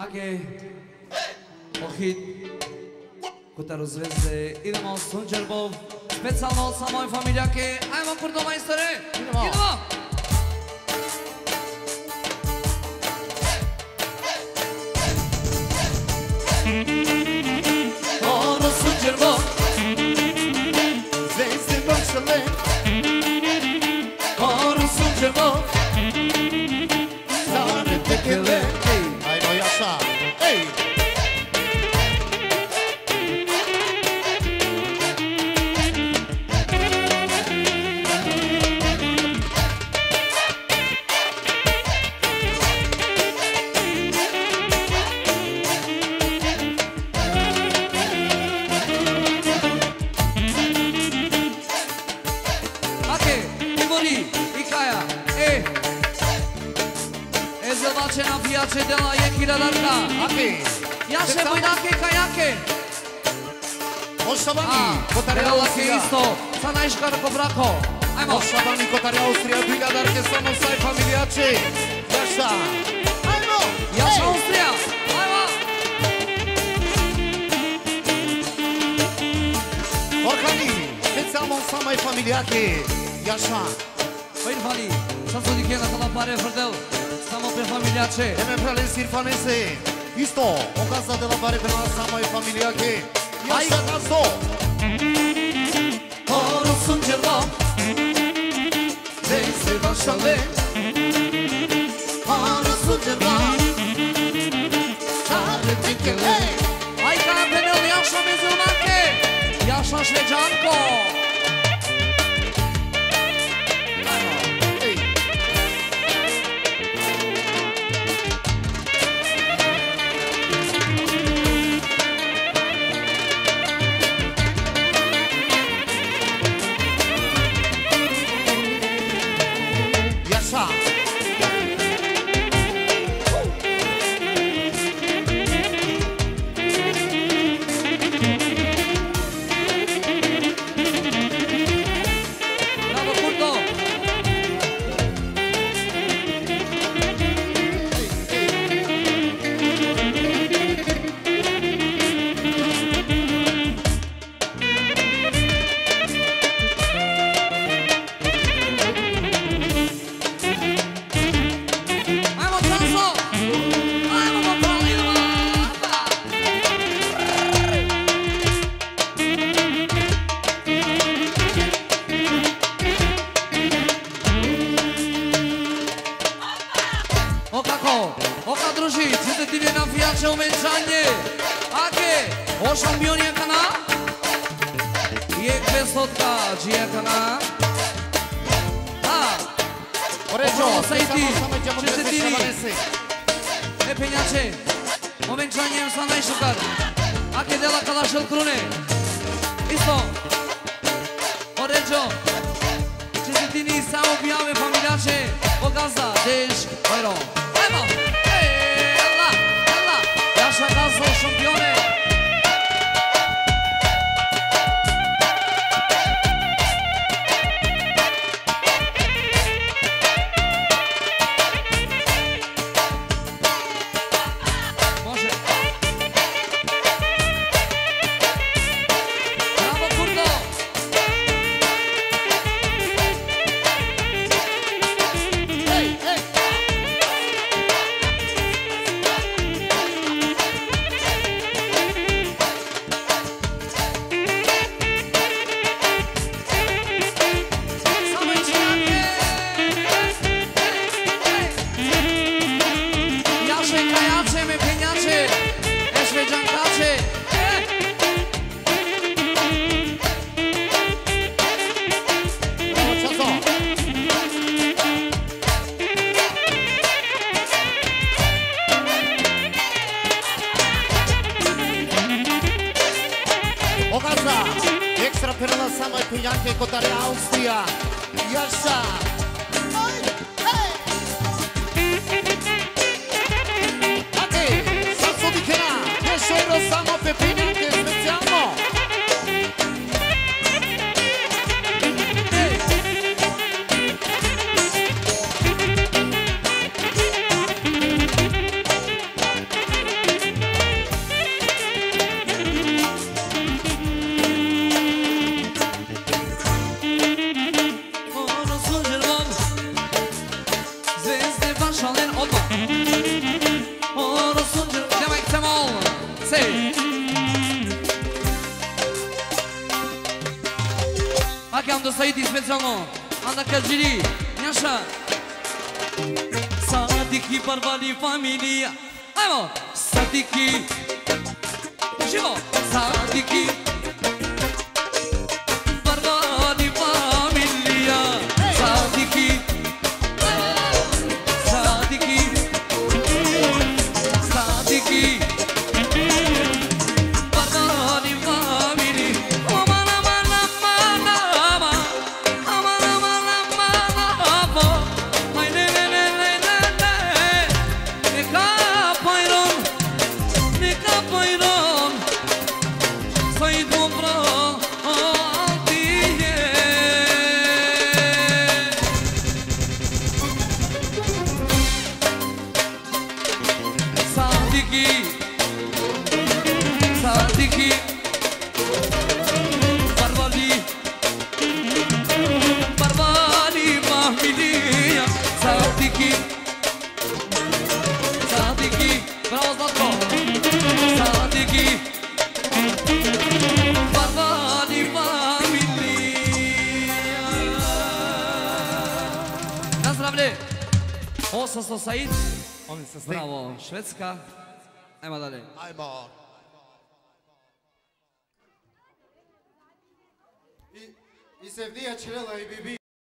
Ake, Ohid, Kutaru Zvezde, idemo Sunčerbov, specijalno od samoj familijake, ajmo kurdo majstore, idemo! Ono Sunčerbov, Zvezde Mršale, ono Sunčerbov, Zane Tekele, Ajmo Jaša, ej! Zobaczę na pijacze dela jeki radarka. Ja się bojdakie kajake. Ošabani, Kotare Austrija. Austrija. Isto, sa najškarko brako. Ajmo. Ošabani, Kotare Austrija, brigadarke samo saj familijači. Jaša, ajmo! Jaša Austrija. Ajmo. Orhani, specijalno samaj familijaki. Jaša, Băi, să se dică la pare fărdel. Samo pe familiace. Eme prales Irfanese. Isto, o casa de la bare pe la samaj familijaki. Jaša, gazo! Oro Sunčerbo, Zvezde Mršale, Oro Sunčerbo, Zane Tekele. Hai campenel, Jaša Mezulmake, Jaša Šveđanko. Mersi. Aki am dostaiti specijalno. Anda Kazjiri. Njaša. Sadiki barvali familija. Ajmo. Sadiki. Živo. Sadiki. Barvali familija. Sadiki. Sadiki. Sadiki. Barvali family. Aman aman aman aman. Aman aman aman aman. Hai le le le le le le. Nika payron. Nika payron. Sai dobra altiye. Sadiki. Sadiki. Barvali. Barvali familija. Sadiki. Sadiki. Bravo Zlatko. Sadiki. Barvali familija. Nazdravlje. 800 Said. Oni se stik. Bravo Švedska. Ajmo dalje. Ajmo. I se vnija črela i bibi.